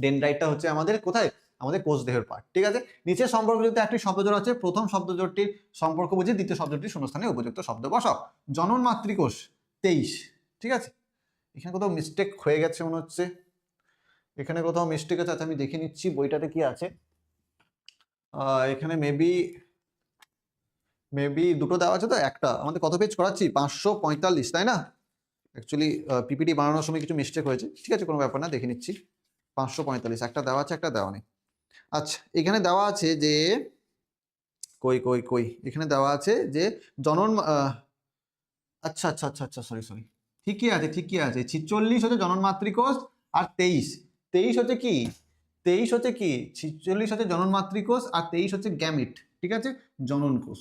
ডেনড্রাইটটা হচ্ছে আমাদের কোথায়? আমাদের কোষ দেহের পার্ট। ঠিক আছে, নিচের সম্পর্কযুক্ত একটি শব্দজোড় আছে, প্রথম শব্দজোড়টির সম্পর্ক বুঝে দ্বিতীয় শব্দটির শূন্যস্থানে উপযুক্ত শব্দ বসাও। জনন মাতৃকোষ 23। ঠিক আছে, এখানে কোথাও মিস্টেক হয়ে গেছে মনে হচ্ছে, এখানে কোথাও মিস্টেক আছে। আচ্ছা, আমি দেখে নিচ্ছি বইটাতে কি আছে। এখানে মেবি দুটো দেওয়া আছে, তো একটা আমাদের কত পেজ করাচ্ছি? 545, তাই না? অ্যাকচুয়ালি পিপিটি বানানোর সময় কিছু মিস্টেক হয়েছে। ঠিক আছে, কোনো ব্যাপার না, দেখে নিচ্ছি। 545 একটা দেওয়া আছে, একটা দেওয়া নেই। আচ্ছা, এখানে দেওয়া আছে যে কই এখানে দেওয়া আছে যে জনন, আচ্ছা, সরি, ঠিকই আছে। 46 হচ্ছে জনন মাতৃকোষ, আর 23 হচ্ছে কি? 46 হচ্ছে জনন মাতৃকোষ, আর 23 হচ্ছে গ্যামিট। ঠিক আছে, জনন কোষ,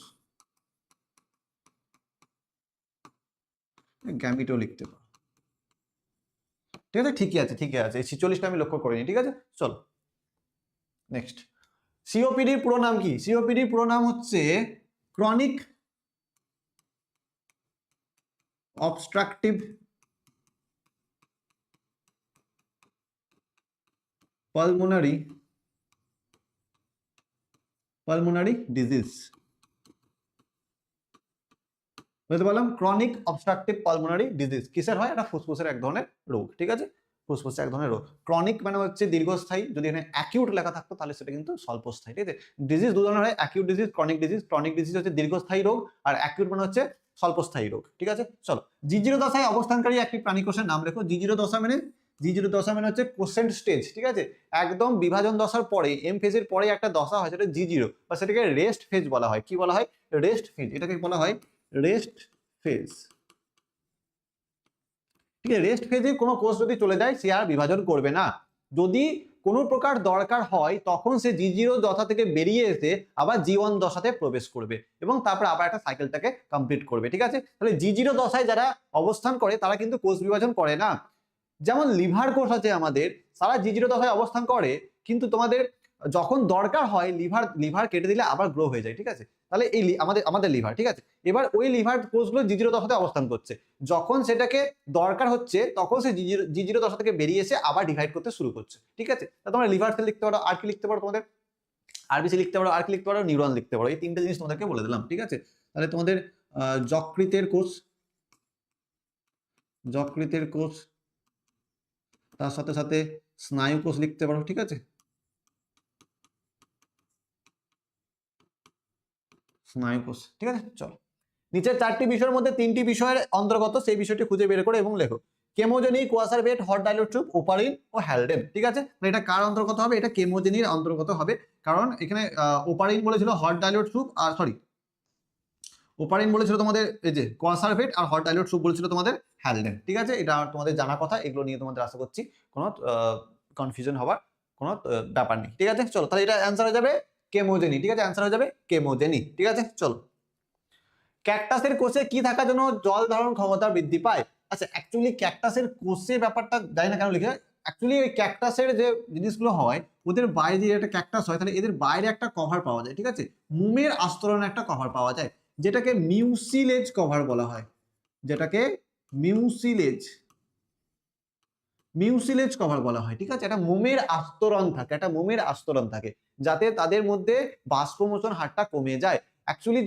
গ্যামিটও লিখতে পারো। ঠিক আছে, ঠিকই আছে। এই 46টা আমি লক্ষ্য করিনি। ঠিক আছে, চলো নেক্সট। সিওপিডির পুরো নাম কি? সিওপিডির পুরো নাম হচ্ছে ক্রনিক অবস্ট্রাকটিভ পালমোনারি ডিজিজ। বুঝতে পারলাম? ক্রনিক অবস্ট্রাকটিভ পালমোনারি ডিজিজ কিসের হয়? এটা ফুসফুসের এক ধরনের রোগ। ঠিক আছে, ফুসফুসের এক ধরনের রোগ। ক্রনিক মানে হচ্ছে দীর্ঘস্থায়ী, যদি এখানে অ্যাকিউট লেখা থাকতো তাহলে সেটা কিন্তু স্বল্পস্থায়ী। ঠিক আছে, ডিজিজ দু ধরনের হয়, acute disease, chronic disease. Chronic disease হচ্ছে দীর্ঘস্থায়ী রোগ, আর অ্যাকিউট মানে হচ্ছে স্বল্পস্থায়ী রোগ। ঠিক আছে, চলো, জিজিরো দশায় অবস্থানকারী একটি প্রাণীকোষের নাম লেখো। জিজিরো দশা মানে G0 দশা মানে হচ্ছে কোসেন্ট স্টেজ, ঠিক আছে, একদম বিভাজন দশার পরে এম ফেজের পরে একটা দশা হয় সেটা G0, বা সেটাকে রেস্ট ফেজ বলা হয়। কি বলা হয়? রেস্ট ফেজ, এটাকে বলা হয় রেস্ট ফেজ। ঠিক আছে, রেস্ট ফেজে কোনো কোষ যদি চলে যায় সে আর বিভাজন করবে না। যদি কোনো প্রকার দরকার হয় তখন সে G0 দশা থেকে বেরিয়ে এসে আবার G1 দশাতে প্রবেশ করবে এবং তারপর আবার একটা সাইকেলটাকে কমপ্লিট করবে। ঠিক আছে, তাহলে G0 দশায় যারা অবস্থান করে তারা কিন্তু কোষ বিভাজন করে না। যেমন লিভার কোষ আছে আমাদের, সারা G0 দশায় অবস্থান করে, কিন্তু তোমাদের যখন দরকার হয় লিভার কেটে দিলে আবার গ্রো হয়ে যায়। ঠিক আছে, তাহলে এই আমাদের লিভার, ঠিক আছে, এবার ওই লিভার কোষগুলো G0 দশাতে অবস্থান করছে, যখন সেটাকে দরকার হচ্ছে তখন সে G0 দশা থেকে বেরিয়ে এসে আবার ডিভাইড করতে শুরু করছে। ঠিক আছে, তা তোমরা লিভার সেল লিখতে পারো, আর কি লিখতে পারো তোমাদের, আরবিসি লিখতে পারো, আর কি লিখতে পারো, নিউরন লিখতে পারো। এই তিনটে জিনিস তোমাদেরকে বলে দিলাম। ঠিক আছে, তাহলে তোমাদের যকৃতের কোষ, তার সাথে সাথে স্নায়ু কোষ লিখতে পারো। ঠিক আছে, স্নায়ু কোষ। ঠিক আছে, চলো নিচের 4টি বিষয়ের মধ্যে 3টি বিষয়ের অন্তর্গত সেই বিষয়টি খুঁজে বের করে এবং লেখো। কেমোজেনি, কোয়াসারবেট, হট ডাইলুট টিউব, ওপারিন ও হ্যালডেন। ঠিক আছে, এটা কার অন্তর্গত হবে? এটা কেমোজেনির অন্তর্গত হবে, কারণ এখানে ওপারিন বলেছিল হট ডাইলুট টিউব, আর সরি ওপারিন বলেছিল তোমাদের এই যে কোয়াসারবেট, আর হট ডাইলুট টিউব বলেছিল তোমাদের হ্যালডেন। ঠিক আছে, এটা তোমাদের জানা কথা, এগুলো নিয়ে তোমাদের আশা করছি কোনো কনফিউশন হওয়ার কোনো ব্যাপার নেই। ঠিক আছে, চলো তাহলে এটা অ্যান্সার হয়ে যাবে কেমোজেনি। ঠিক আছে, অ্যান্সার হয়ে যাবে কেমোজেনি। ঠিক আছে, চলো ক্যাকটাসের কোষে কি থাকার জন্য জল ধারণ ক্ষমতা বৃদ্ধি পায়? আচ্ছা, অ্যাকচুয়ালি ক্যাকটাসের কোষে ব্যাপারটা জানি না কেন লিখে, অ্যাকচুয়ালি ওই ক্যাকটাসের যে জিনিসগুলো হয় ওদের বাইরে যে একটা ক্যাকটাস হয়, তাহলে এদের বাইরে একটা কভার পাওয়া যায়। ঠিক আছে, মোমের আস্তরণে একটা কভার পাওয়া যায়, যেটাকে মিউসিলেজ কভার বলা হয়, যেটাকে মিউসিলেজ কভার বলা হয়। ঠিক আছে, একটা মোমের আস্তরণ থাকে, যাতে তাদের মধ্যে বাষ্পমোচন হারটা কমে যায়। অ্যাকচুয়ালি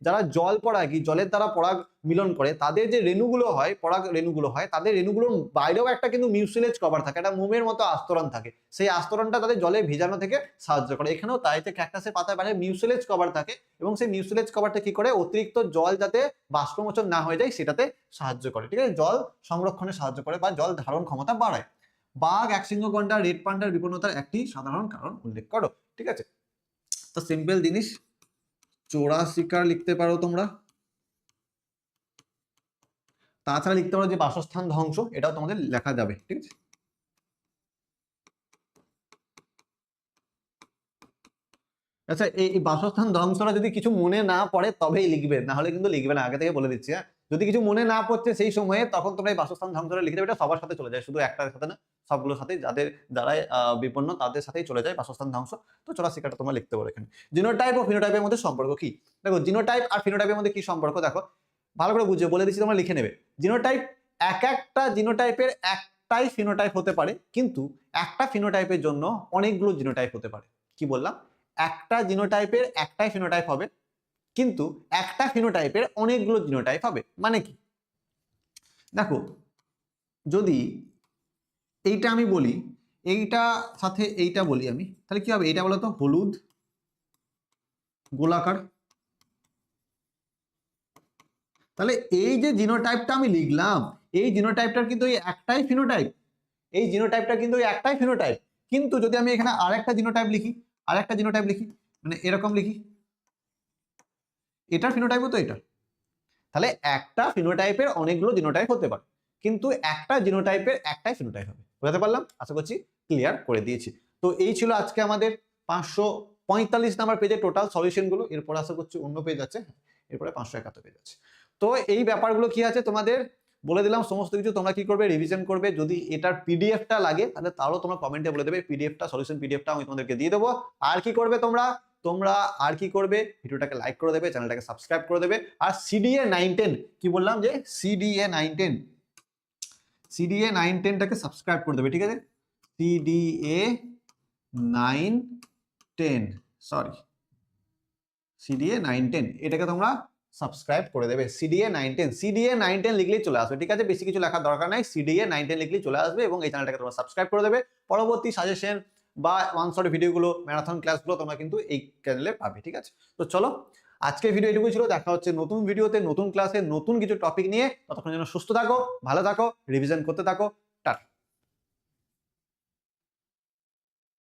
যারা জল পরাগী, জলের দ্বারা পরাগ মিলন করে, তাদের যে রেণুগুলো হয়, পরাগ রেণুগুলো হয়, তাদের রেণুগুলোর বাইরেও একটা কিন্তু মিউসিলেজ কভার থাকে, একটা মোমের মতো আস্তরণ থাকে। সেই আস্তরণটা তাদের জলে ভেজানো থেকে সাহায্য করে। এখানেও তাই, যে ক্যাকটাসের পাতার বাইরে মিউসিলেজ কভার থাকে, এবং সেই মিউসিলেজ কভারটা কি করে, অতিরিক্ত জল যাতে বাষ্পমোচন না হয়ে যায় সেটাতে সাহায্য করে। ঠিক আছে, জল সংরক্ষণে সাহায্য করে বা জল ধারণ ক্ষমতা বাড়ায়। বাঘ, একশৃঙ্গ গন্ডার, রেড পান্ডার বিপন্নতার একটি সাধারণ কারণ উল্লেখ করো। ঠিক আছে, তো সিম্পল জিনিস, চোরা শিকার লিখতে পারো তোমরা, তাছাড়া লিখতে পারো যে বাসস্থান ধ্বংস, এটাও তোমাদের লেখা যাবে। ঠিক আছে, আচ্ছা এই বাসস্থান ধ্বংসটা যদি কিছু মনে না পড়ে তবেই লিখবে, না হলে কিন্তু লিখবে না, আগে থেকে বলে দিচ্ছি। হ্যাঁ, যদি কিছু মনে না পড়ছে সেই সময়ে, তখন তোমরা এই বাসস্থান ধ্বংসটা লিখে দেবে। এটা সবার সাথে চলে যায়, শুধু একটার সাথে না, সবগুলোর সাথে, যারাই বিপন্ন তাদের সাথেই চলে যায় বাসস্থান ধ্বংস। তো চোরা শিকারটা তোমরা লিখতে পারো এখানে। জিনোটাইপ ও ফিনোটাইপের মধ্যে সম্পর্ক কি? দেখো, জিনোটাইপ আর ফিনোটাইপের মধ্যে কি সম্পর্ক দেখো, ভালো করে বুঝে বলে দিচ্ছি, তোমরা লিখে নেবে। জিনোটাইপ, একটা জিনোটাইপের একটাই ফিনোটাইপ হতে পারে, কিন্তু একটা ফিনোটাইপের জন্য অনেকগুলো জিনোটাইপ হতে পারে। কি বললাম? একটা জিনোটাইপের একটাই ফিনোটাইপ হবে, কিন্তু একটা ফিনোটাইপের অনেকগুলো জিনোটাইপ হবে। মানে কি? দেখো, যদি এইটা আমি বলি, এইটা সাথে এইটা বলি আমি, তাহলে কি হবে? এইটা বলো তো হলুদ গোলাকার। তাহলে এই যে জিনোটাইপটা আমি লিখলাম, এই জিনোটাইপটার কিন্তু এই একটাই ফিনোটাইপ, কিন্তু যদি আমি এখানে আরেকটা জিনোটাইপ লিখি, মানে এরকম লিখি, এটার ফিনোটাইপও তো এটা। তাহলে একটা ফিনোটাইপের অনেকগুলো জিনোটাইপ হতে পারে, কিন্তু একটা জিনোটাইপের একটাই ফিনোটাইপ হবে। বুঝতে পারলাম? আশা করছি ক্লিয়ার করে দিয়েছি। তো এই ছিল আজকে আমাদের 545 নাম্বার পেজে টোটাল সলিউশন গুলো। এরপর আশা করছি অন্য পেজ আছে, এরপরে 571 পেজ আছে। তো এই ব্যাপারগুলো কি আছে তোমাদের বলে দিলাম সমস্ত কিছু। তোমরা কি করবে? রিভিশন করবে। যদি এটার পিডিএফটা লাগে তাহলে তারও তোমরা কমেন্টে বলে দেবে, পিডিএফটা, সলিউশন পিডিএফটা আমি তোমাদেরকে দিয়ে দেবো। আর কি করবে তোমরা আর কি করবে, ভিডিওটাকে লাইক করে দেবে, চ্যানেলটাকে সাবস্ক্রাইব করে দেবে। আর সিডিএ 910, কি বললাম যে সিডিএ 910টাকে সাবস্ক্রাইব করে দেবে। ঠিক আছে, সিডিএ 910, সরি সিডিএ 910, এটাকে তোমরা সাবস্ক্রাইব করে দেবে। সিডিএ 910 লিখলেই চলে আসবে। ঠিক আছে, বেশি কিছু লেখার দরকার নাই, সিডিএ 910 লিখলেই চলে আসবে এবং এই চ্যানেলটাকে তোমরা সাবস্ক্রাইব করে দেবে। পরবর্তী সাজেশন বা ওয়ান শট ভিডিওগুলো, ম্যারাথন ক্লাসগুলো তোমরা কিন্তু এই চ্যানেলে পাবে। ঠিক আছে, তো চলো আজকের ভিডিও এটুকুই ছিল। দেখা হচ্ছে নতুন ভিডিওতে, নতুন ক্লাসে, নতুন কিছু টপিক নিয়ে। ততক্ষণ যেন সুস্থ থাকো, ভালো থাকো, রিভিশন করতে থাকো।